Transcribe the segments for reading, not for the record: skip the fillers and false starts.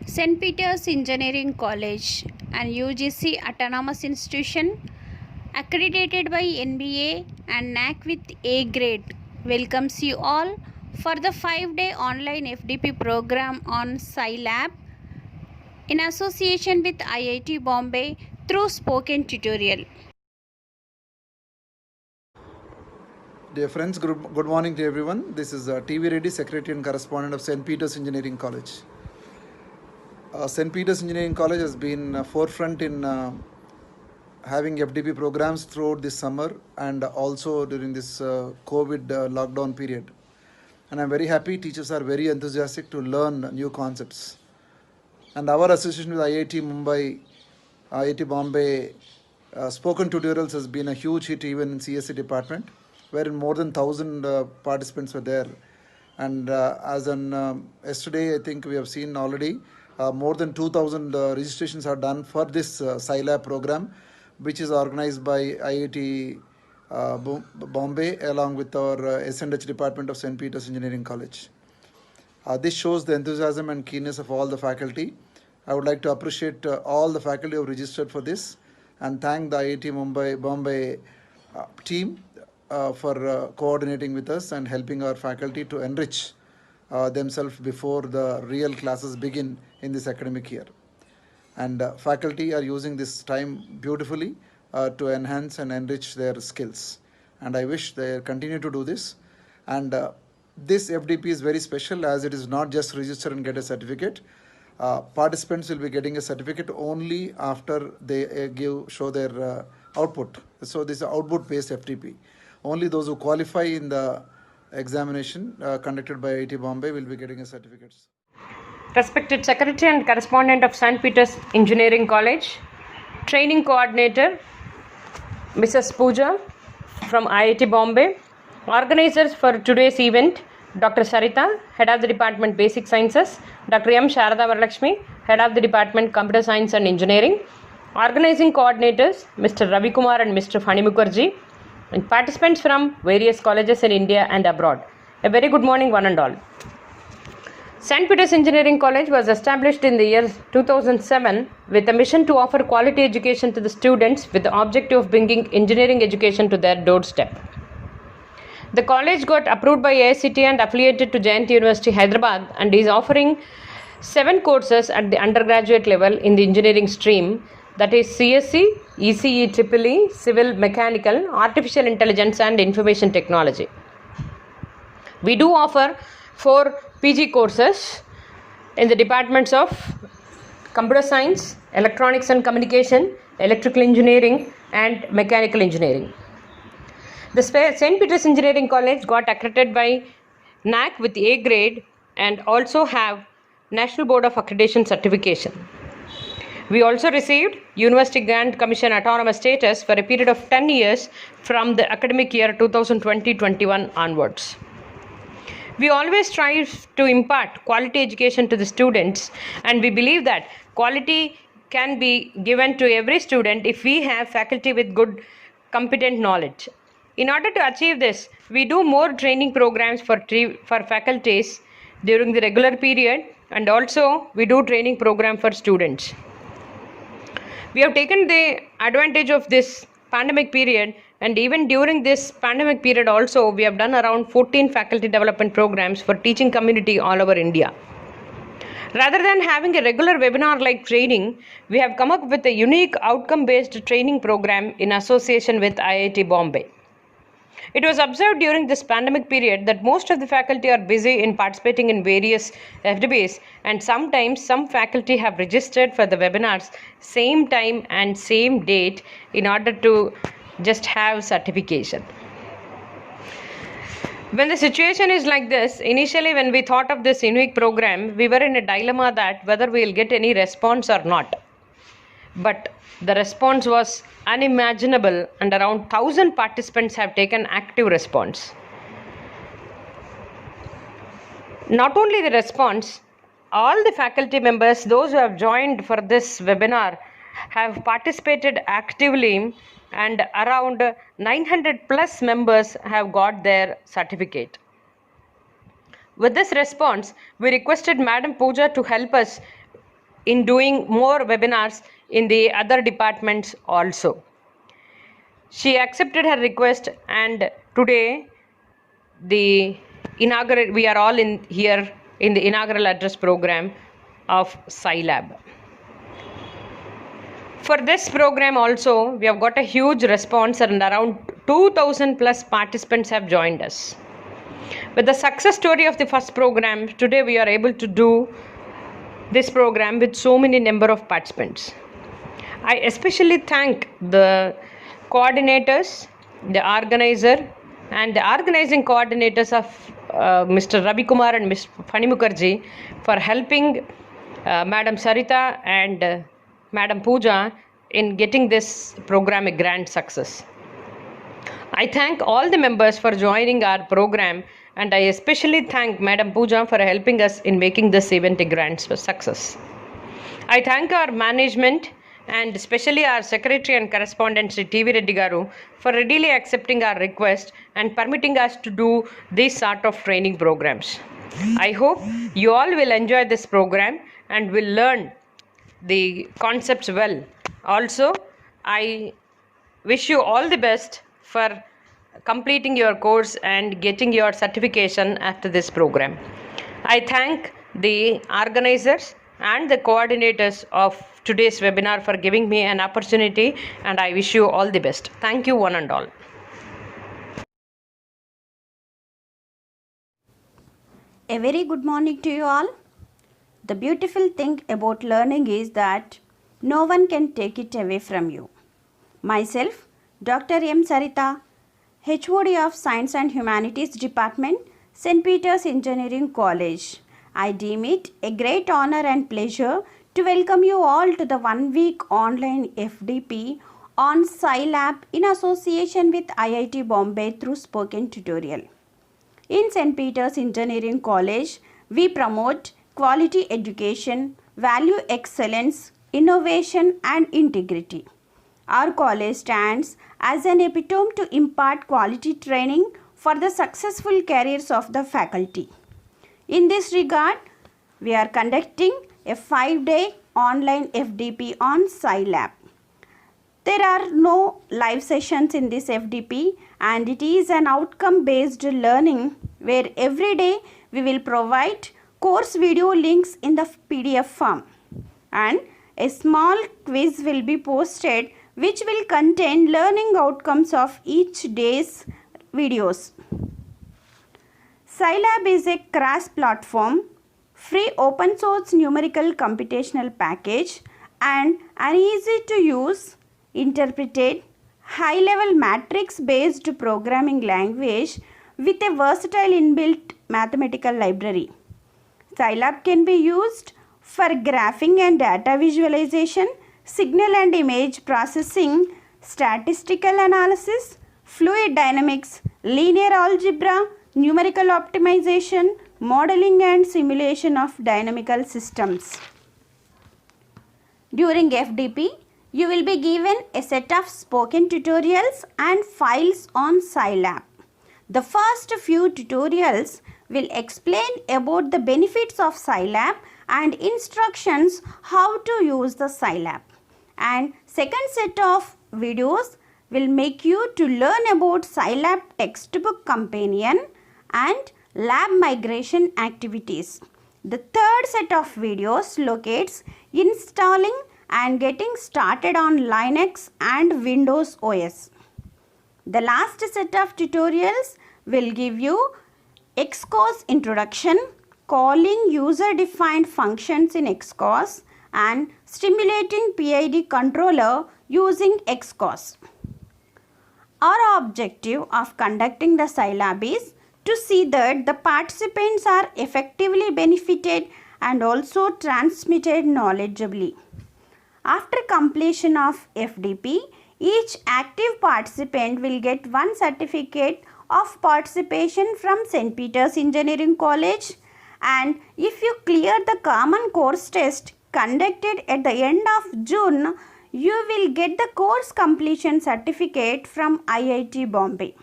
St. Peter's Engineering College, an UGC autonomous institution accredited by NBA and NAC with A grade, welcomes you all for the 5-day online FDP program on Scilab in association with IIT Bombay through spoken tutorial. Dear friends, good morning to everyone. This is TV Reddy, Secretary and Correspondent of St. Peter's Engineering College. St. Peter's Engineering College has been forefront in having FDP programs throughout this summer and also during this COVID lockdown period. And I'm very happy teachers are very enthusiastic to learn new concepts. And our association with IIT Mumbai, IIT Bombay, spoken tutorials has been a huge hit even in CSE department, wherein more than 1,000 participants were there. And as on yesterday, I think we have seen already more than 2,000 registrations are done for this Scilab program, which is organized by IIT Bombay along with our S&H department of St. Peter's Engineering College. This shows the enthusiasm and keenness of all the faculty. I would like to appreciate all the faculty who have registered for this and thank the IIT Bombay team for coordinating with us and helping our faculty to enrich themselves before the real classes begin in this academic year. And faculty are using this time beautifully to enhance and enrich their skills. And I wish they continue to do this. And this FDP is very special as it is not just register and get a certificate. Participants will be getting a certificate only after they show their output. So this is output based FDP. Only those who qualify in the examination conducted by IIT Bombay will be getting a certificate. Respected Secretary and Correspondent of St. Peter's Engineering College, Training Coordinator Mrs. Pooja from IIT Bombay, organizers for today's event Dr. Sarita, Head of the Department Basic Sciences, Dr. M. Sharada Varalakshmi, Head of the Department Computer Science and Engineering, organizing coordinators Mr. Ravi Kumar and Mr. Fani Mukherjee, and participants from various colleges in India and abroad. A very good morning one and all. St. Peter's Engineering College was established in the year 2007 with a mission to offer quality education to the students with the objective of bringing engineering education to their doorstep. The college got approved by AICTE and affiliated to Jayanti University, Hyderabad, and is offering 7 courses at the undergraduate level in the engineering stream, that is CSE, ECE EEE, Civil Mechanical, Artificial Intelligence and Information Technology. We do offer 4 PG courses in the departments of Computer Science, Electronics and Communication, Electrical Engineering and Mechanical Engineering. The St. Peter's Engineering College got accredited by NAC with A grade and also have National Board of Accreditation certification. We also received University Grant Commission autonomous status for a period of 10 years from the academic year 2020-21 onwards. We always strive to impart quality education to the students, and we believe that quality can be given to every student if we have faculty with good, competent knowledge. In order to achieve this, we do more training programs for faculties during the regular period, and also we do training program for students. We have taken the advantage of this pandemic period, and even during this pandemic period also we have done around 14 faculty development programs for teaching community all over India. Rather than having a regular webinar like training, we have come up with a unique outcome based training program in association with IIT Bombay. It was observed during this pandemic period that most of the faculty are busy in participating in various FDPs, and sometimes some faculty have registered for the webinars same time and same date in order to just have certification. When the situation is like this, initially when we thought of this unique program, we were in a dilemma that whether we will get any response or not. But the response was unimaginable, and around 1,000 participants have taken active response. Not only the response, all the faculty members, those who have joined for this webinar, have participated actively, and around 900 plus members have got their certificate. With this response, we requested Madam Pooja to help us in doing more webinars in the other departments also. She accepted her request, and today we are all in here in the inaugural address program of Scilab. For this program also, we have got a huge response and around 2000 plus participants have joined us. With the success story of the first program, today we are able to do this program with so many number of participants. I especially thank the coordinators, the organizer, and the organizing coordinators of Mr. Ravi Kumar and Ms. Fani Mukherjee for helping Madam Sarita and Madam Pooja in getting this program a grand success. I thank all the members for joining our program, and I especially thank Madam Pooja for helping us in making this event a grand success. I thank our management and especially our secretary and correspondent Sri TV Reddy Garu for readily accepting our request and permitting us to do these sort of training programs. I hope you all will enjoy this program and will learn the concepts well. Also, I wish you all the best for completing your course and getting your certification after this program. I thank the organizers and the coordinators of today's webinar for giving me an opportunity, and I wish you all the best. Thank you one and all. A very good morning to you all. The beautiful thing about learning is that no one can take it away from you. Myself, Dr. M. Sarita, HOD of Science and Humanities Department, St. Peter's Engineering College. I deem it a great honor and pleasure to welcome you all to the 1-week online FDP on Scilab in association with IIT Bombay through spoken tutorial. In St. Peter's Engineering College, we promote quality education, value excellence, innovation and integrity. Our college stands as an epitome to impart quality training for the successful careers of the faculty. In this regard, we are conducting a 5-day online FDP on Scilab. There are no live sessions in this FDP, and it is an outcome-based learning where every day we will provide course video links in the PDF form, and a small quiz will be posted which will contain learning outcomes of each day's videos. Scilab is a cross-platform, free open source numerical computational package and an easy-to-use, interpreted, high-level matrix-based programming language with a versatile inbuilt mathematical library. Scilab can be used for graphing and data visualization, signal and image processing, statistical analysis, fluid dynamics, linear algebra, numerical optimization, modeling and simulation of dynamical systems. During FDP, you will be given a set of spoken tutorials and files on Scilab. The first few tutorials will explain about the benefits of Scilab and instructions how to use the Scilab. And second set of videos will make you to learn about Scilab textbook companion and lab migration activities. The third set of videos locates installing and getting started on Linux and Windows OS. The last set of tutorials will give you Xcos introduction, calling user-defined functions in Xcos, and stimulating PID controller using Xcos. Our objective of conducting the Scilab is to see that the participants are effectively benefited and also transmitted knowledgeably. After completion of FDP, each active participant will get one certificate of participation from St. Peter's Engineering College, and if you clear the common course test conducted at the end of June, you will get the course completion certificate from IIT Bombay.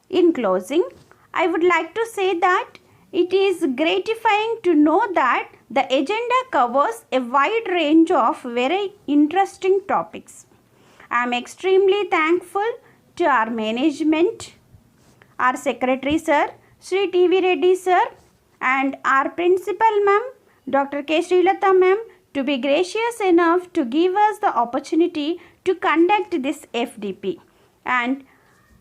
In closing, I would like to say that It is gratifying to know that the agenda covers a wide range of very interesting topics. I am extremely thankful to our management, our secretary sir, Sri T.V. Reddy sir, and our principal ma'am, Dr. K. Srilata ma'am, to be gracious enough to give us the opportunity to conduct this FDP. And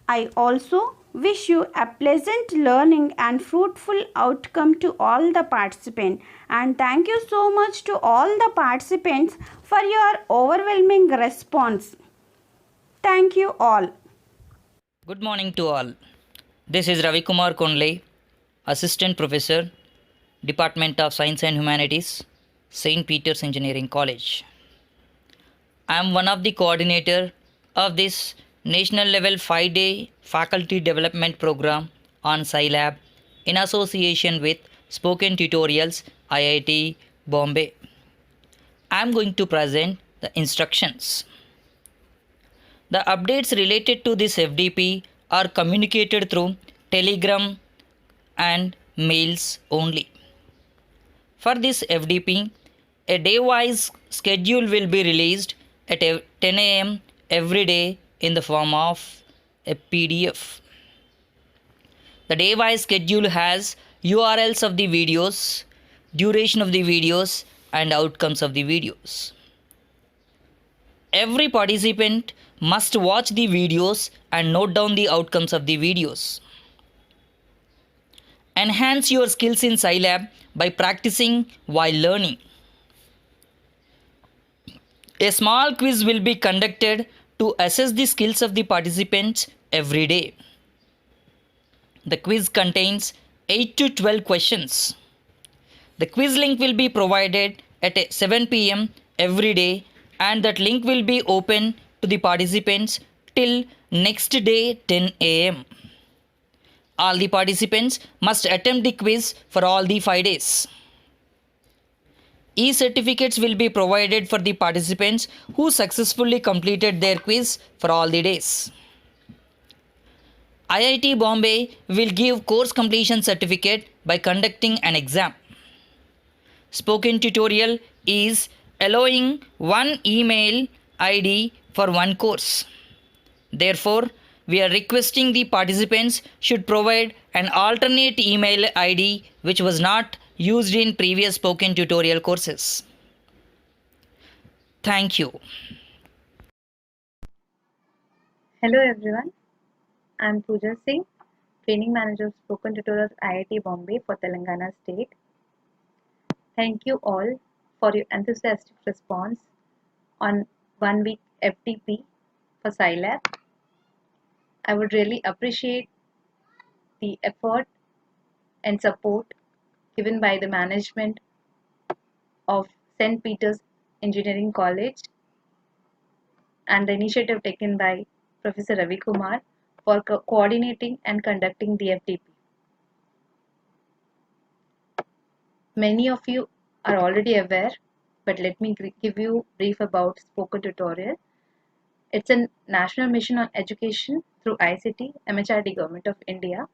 I also wish you a pleasant learning and fruitful outcome to all the participants. And thank you so much to all the participants for your overwhelming response. Thank you all. Good morning to all. This is Ravi Kumar Konle, Assistant Professor, Department of Science and Humanities, St. Peter's Engineering College. I am one of the coordinator of this national level 5-day faculty development program on Scilab in association with Spoken Tutorials IIT Bombay. I am going to present the instructions. The updates related to this FDP are communicated through Telegram and mails only. For this FDP, a day-wise schedule will be released at 10 a.m. every day in the form of a PDF. The day-wise schedule has URLs of the videos, duration of the videos, and outcomes of the videos. Every participant must watch the videos and note down the outcomes of the videos. Enhance your skills in Scilab by practicing while learning. A small quiz will be conducted to assess the skills of the participants every day. The quiz contains 8 to 12 questions. The quiz link will be provided at 7 p.m. every day, and that link will be open to the participants till next day 10 a.m. All the participants must attempt the quiz for all the 5 days. E-certificates will be provided for the participants who successfully completed their quiz for all the days. IIT Bombay will give course completion certificate by conducting an exam. Spoken Tutorial is allowing one email ID for one course. Therefore, we are requesting the participants should provide an alternate email ID which was not used in previous spoken tutorial courses. Thank you. Hello everyone, I am Pooja Singh, Training Manager of Spoken Tutorials IIT Bombay for Telangana State. Thank you all for your enthusiastic response on 1 week FTP for Scilab. I would really appreciate the effort and support given by the management of St. Peter's Engineering College and the initiative taken by Professor Ravi Kumar for coordinating and conducting the FTP. Many of you are already aware, but let me give you brief about Spoken Tutorial. It's a national mission on education through ICT, MHRD Government of India.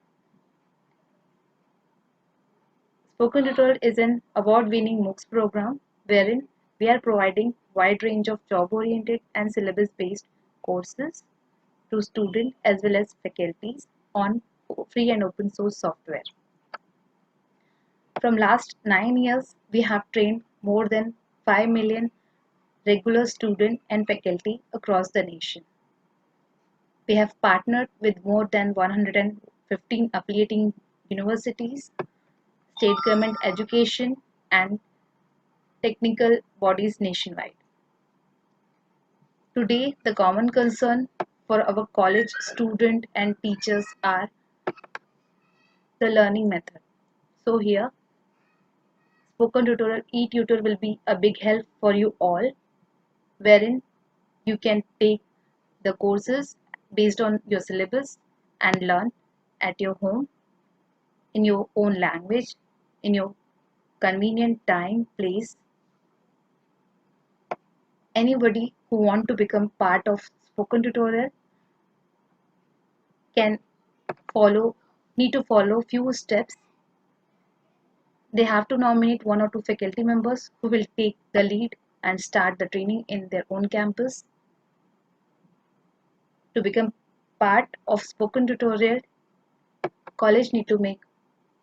Spoken Tutorial is an award-winning MOOCs program wherein we are providing wide range of job-oriented and syllabus-based courses to students as well as faculties on free and open source software. From last 9 years, we have trained more than 5 million regular students and faculty across the nation. We have partnered with more than 115 affiliating universities, state government education and technical bodies nationwide. Today, the common concern for our college students and teachers are the learning method. So here, Spoken Tutorial e-tutor will be a big help for you all, wherein you can take the courses based on your syllabus and learn at your home, in your own language, in your convenient time, place. Anybody who want to become part of Spoken Tutorial can need to follow few steps They have to nominate 1 or 2 faculty members who will take the lead and start the training in their own campus. To become part of spoken tutorial, college need to make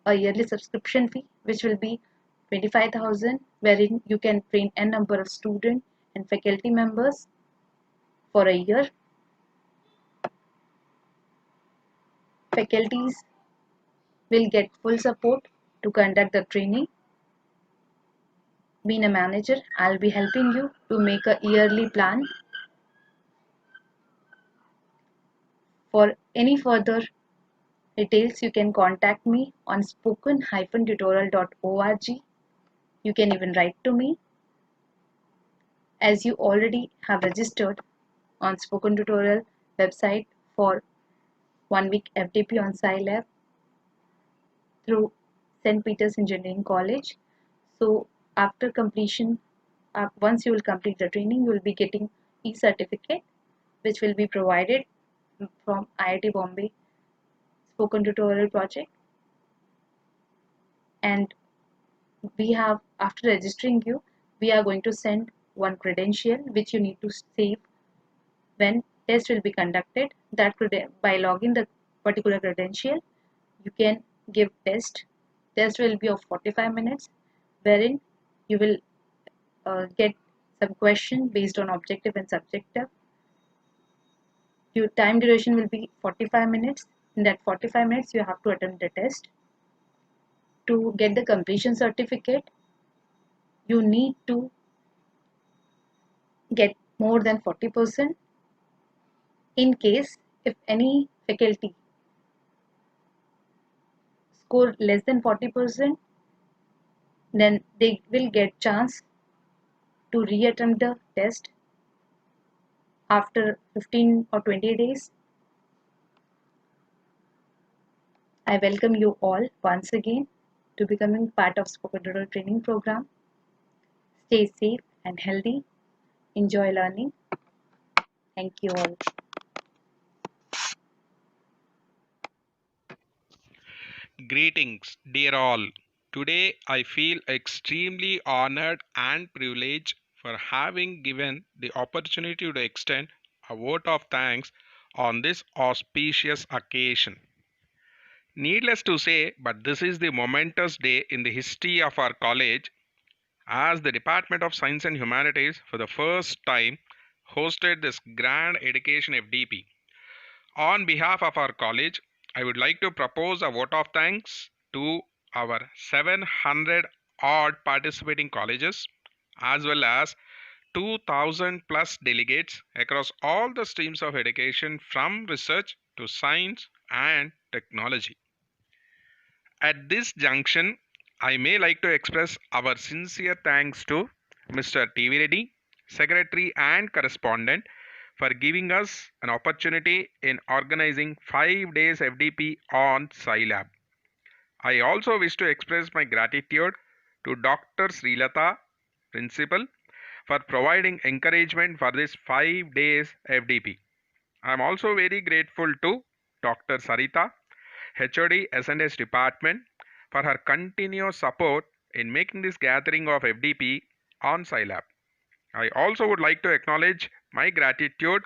a yearly subscription fee which will be 25,000, wherein you can train n number of students and faculty members for a year. Faculties will get full support to conduct the training. Being a manager, I'll be helping you to make a yearly plan. For any further details, you can contact me on spoken-tutorial.org. You can even write to me. As you already have registered on Spoken Tutorial website for 1 week FDP on Scilab through St. Peter's Engineering College. So after completion, once you will complete the training, you will be getting e-certificate which will be provided from IIT Bombay Spoken Tutorial project. And we have, after registering you, we are going to send one credential which you need to save when test will be conducted. That by logging the particular credential, you can give test. Test will be of 45 minutes, wherein you will get some question based on objective and subjective. Your time duration will be 45 minutes. In that 45 minutes, you have to attempt the test. To get the completion certificate, you need to get more than 40%. In case if any faculty score less than 40%, then they will get chance to reattempt the test after 15 or 20 days. I welcome you all once again to becoming part of Spoken Tutorial training program. Stay safe and healthy. Enjoy learning. Thank you all. Greetings, dear all. Today I feel extremely honored and privileged for having given the opportunity to extend a vote of thanks on this auspicious occasion. Needless to say, but this is the momentous day in the history of our college as the Department of Science and Humanities for the first time hosted this grand education FDP. On behalf of our college, I would like to propose a vote of thanks to our 700 odd participating colleges as well as 2000 plus delegates across all the streams of education from research to science and technology. At this junction, I may like to express our sincere thanks to Mr. TV Reddy, Secretary and Correspondent, for giving us an opportunity in organizing 5 days FDP on Scilab. I also wish to express my gratitude to Dr. Srilata, Principal, for providing encouragement for this 5 days FDP. I am also very grateful to Dr. Sarita, HOD S&S Department, for her continuous support in making this gathering of FDP on Scilab. I also would like to acknowledge my gratitude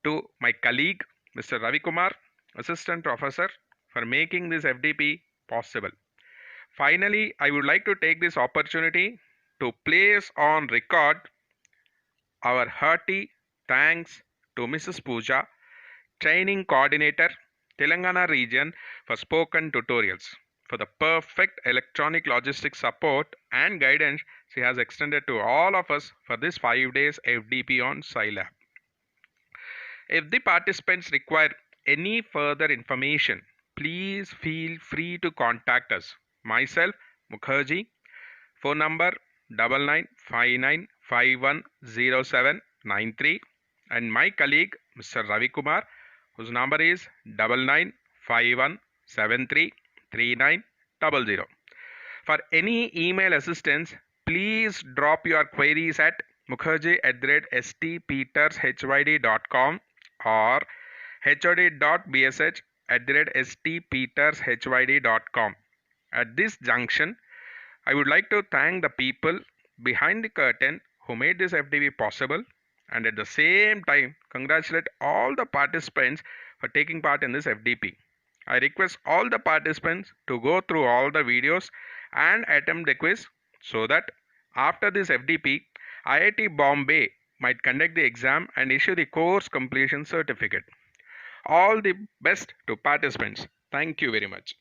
to my colleague, Mr. Ravi Kumar, Assistant Professor, for making this FDP possible. Finally, I would like to take this opportunity to place on record our hearty thanks to Mrs. Pooja, Training Coordinator, Telangana Region for Spoken Tutorials, for the perfect electronic logistics support and guidance she has extended to all of us for this 5 days FDP on Scilab. If the participants require any further information, please feel free to contact us. Myself, Mukherjee, phone number 9959510793, and my colleague Mr. Ravi Kumar, whose number is 9951733900. For any email assistance, please drop your queries at mukherjee@stpetershyd.com or hod.bsh@stpetershyd.com. At this junction, I would like to thank the people behind the curtain who made this FDP possible, and at the same time congratulate all the participants for taking part in this FDP. I request all the participants to go through all the videos and attempt the quiz so that after this FDP, IIT Bombay might conduct the exam and issue the course completion certificate. All the best to participants. Thank you very much.